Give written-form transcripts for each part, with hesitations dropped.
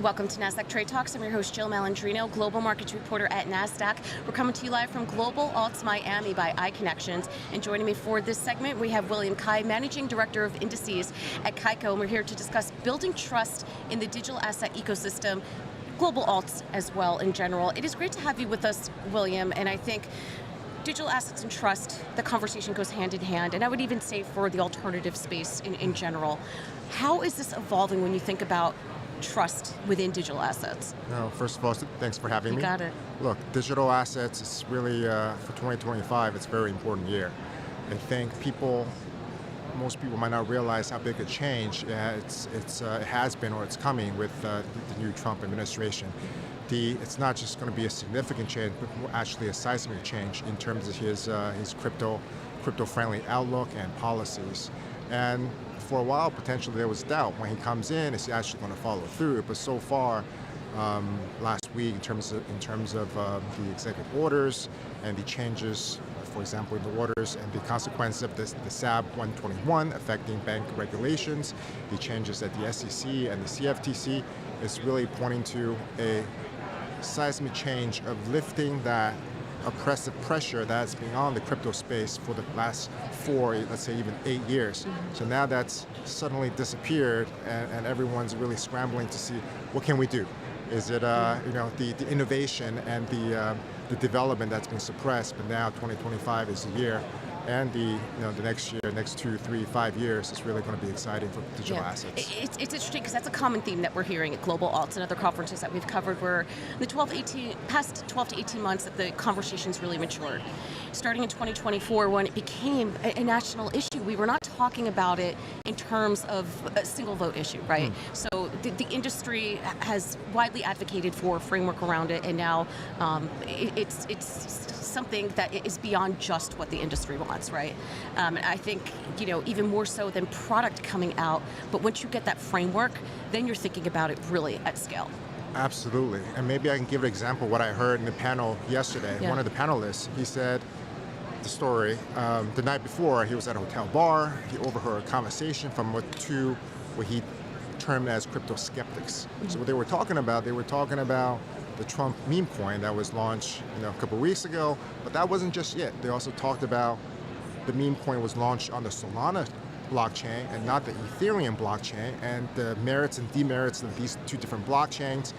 Welcome to Nasdaq TradeTalks. I'm your host, Jill Malandrino, Global Markets Reporter at Nasdaq. We're coming to you live from Global Alts Miami by iConnections. And joining me for this segment, we have William Kai, Managing Director of Indices at Kaiko. And we're here to discuss building trust in the digital asset ecosystem, global alts as well in general. It is great to have you with us, William, and I think digital assets and trust, the conversation goes hand in hand, and I would even say for the alternative space in general. How is this evolving when you think about trust within digital assets? No, first of all, thanks for having me. You got it. Look, digital assets is really, for 2025, it's a very important year. I think most people might not realize how big a change it has been or it's coming with the new Trump administration. It's not just going to be a significant change, but actually a seismic change in terms of his crypto-friendly outlook and policies. And for a while, potentially there was doubt when he comes in, is he actually going to follow through? But so far, last week, in terms of the executive orders and the changes, for example, in the orders and the consequences of the SAB 121 affecting bank regulations, the changes at the SEC and the CFTC, is really pointing to a seismic change of lifting that oppressive pressure that's been on the crypto space for the last 4, let's say even 8 years. Mm-hmm. So now that's suddenly disappeared, and everyone's really scrambling to see what can we do. Is it the innovation and the development that's been suppressed, but now 2025 is the year, and the next year, next 2, 3, 5 years is really going to be exciting for digital assets. It's interesting because that's a common theme that we're hearing at Global Alts and other conferences that we've covered, where the past 12 to 18 months that the conversation's really matured. Starting in 2024, when it became a national issue, we were not talking about it in terms of a single vote issue, right? So the industry has widely advocated for a framework around it, and now it's something that is beyond just what the industry wants, right? And I think, even more so than product coming out, but once you get that framework, then you're thinking about it really at scale. Absolutely, and maybe I can give an example of what I heard in the panel yesterday. Yeah. One of the panelists, he said the story, the night before he was at a hotel bar, he overheard a conversation from what he termed as crypto skeptics. Mm-hmm. So what they were talking about the Trump meme coin that was launched a couple of weeks ago, but that wasn't just it. They also talked about the meme coin was launched on the Solana blockchain and not the Ethereum blockchain, and the merits and demerits of these two different blockchains.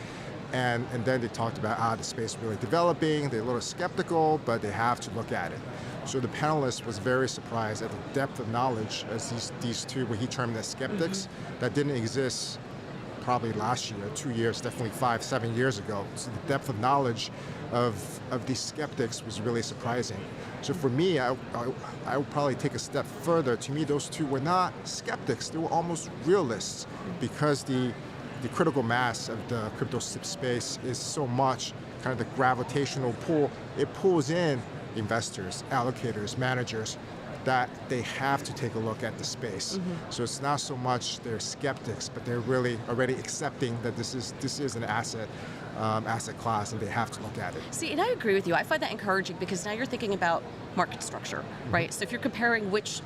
And then they talked about the space really developing. They're a little skeptical, but they have to look at it. So the panelist was very surprised at the depth of knowledge as these two, what he termed as skeptics, that didn't exist probably last year, 2 years, definitely 5, 7 years ago. So the depth of knowledge of these skeptics was really surprising. So for me, I would probably take a step further. To me, those two were not skeptics, they were almost realists, because the critical mass of the crypto space is so much, kind of the gravitational pull, it pulls in investors, allocators, managers, that they have to take a look at the space. Mm-hmm. So it's not so much they're skeptics, but they're really already accepting that this is an asset class, and they have to look at it. See, and I agree with you. I find that encouraging, because now you're thinking about market structure, right? So if you're comparing which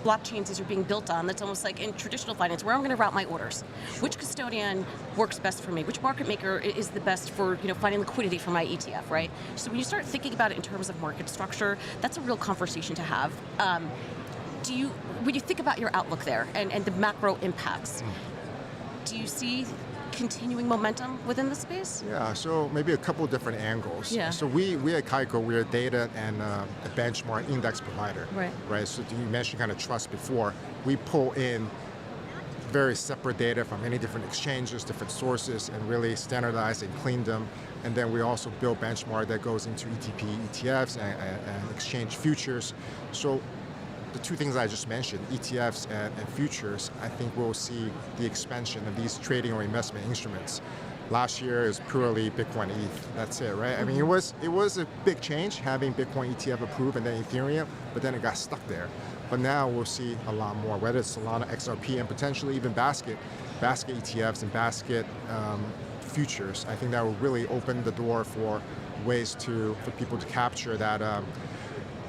blockchains as you're being built on, that's almost like in traditional finance, where I'm going to route my orders. Which custodian works best for me? Which market maker is the best for finding liquidity for my ETF, right? So when you start thinking about it in terms of market structure, that's a real conversation to have. When you think about your outlook there and the macro impacts, do you see continuing momentum within the space? Yeah, so maybe a couple of different angles. Yeah. So we at Kaiko, we're a data and a benchmark index provider. Right. So you mentioned kind of trust before. We pull in very separate data from many different exchanges, different sources, and really standardize and clean them. And then we also build benchmark that goes into ETP, ETFs, and exchange futures. So the two things I just mentioned, ETFs and futures, I think we'll see the expansion of these trading or investment instruments. Last year is purely Bitcoin ETH. That's it, right? I mean, it was a big change having Bitcoin ETF approved and then Ethereum, but then it got stuck there. But now we'll see a lot more, whether it's Solana, XRP, and potentially even basket ETFs and basket futures. I think that will really open the door for ways for people to capture that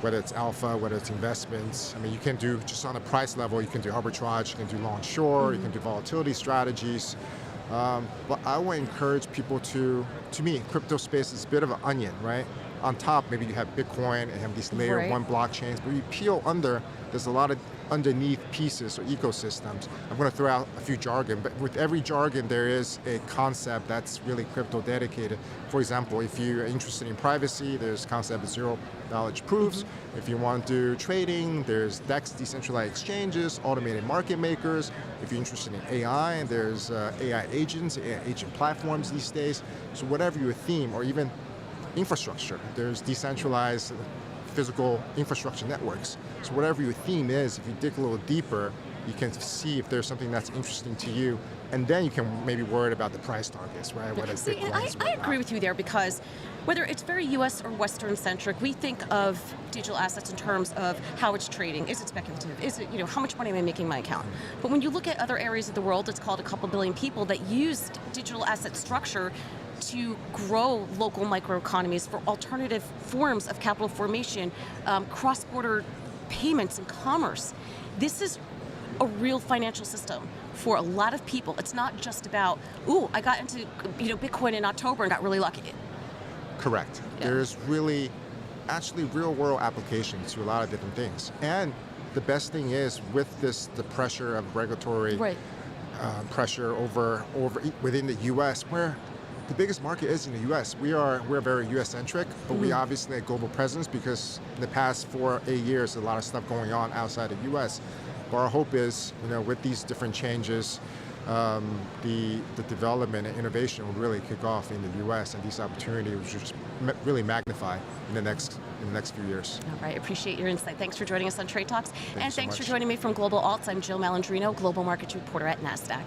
whether it's alpha, whether it's investments. I mean, you can do, just on the price level, you can do arbitrage, you can do long short, you can do volatility strategies. But I would encourage people to me, crypto space is a bit of an onion, right? On top, maybe you have Bitcoin and have these layer one blockchains, but you peel under, there's a lot of underneath pieces or ecosystems. I'm going to throw out a few jargon, but with every jargon there is a concept that's really crypto dedicated. For example, if you're interested in privacy, there's concept of zero knowledge proofs. If you want to do trading, there's DEX, decentralized exchanges, automated market makers. If you're interested in AI, there's AI agents, AI agent platforms these days. So whatever your theme, or even infrastructure, there's decentralized physical infrastructure networks. So whatever your theme is, if you dig a little deeper, you can see if there's something that's interesting to you, and then you can maybe worry about the price targets, right? Whether it's Bitcoins, I agree with you there, because whether it's very US or Western centric, we think of digital assets in terms of how it's trading. Is it speculative? Is it, how much money am I making in my account? But when you look at other areas of the world, it's called a couple billion people that use digital asset structure to grow local microeconomies for alternative forms of capital formation, cross-border payments and commerce. This is a real financial system for a lot of people. It's not just about, ooh, I got into Bitcoin in October and got really lucky. Correct. Yeah. There's really actually real-world applications to a lot of different things. And the best thing is, with the pressure of regulatory pressure over within the U.S., where the biggest market is in the U.S. We're very U.S.-centric, but we obviously have global presence because in the past 4-8 years, a lot of stuff going on outside the U.S. But our hope is, with these different changes, the development and innovation will really kick off in the U.S. and these opportunities will just really magnify in the next few years. All right, appreciate your insight. Thanks for joining us on Trade Talks, and thanks so much for joining me from Global Alts. I'm Jill Malandrino, Global Markets Reporter at Nasdaq.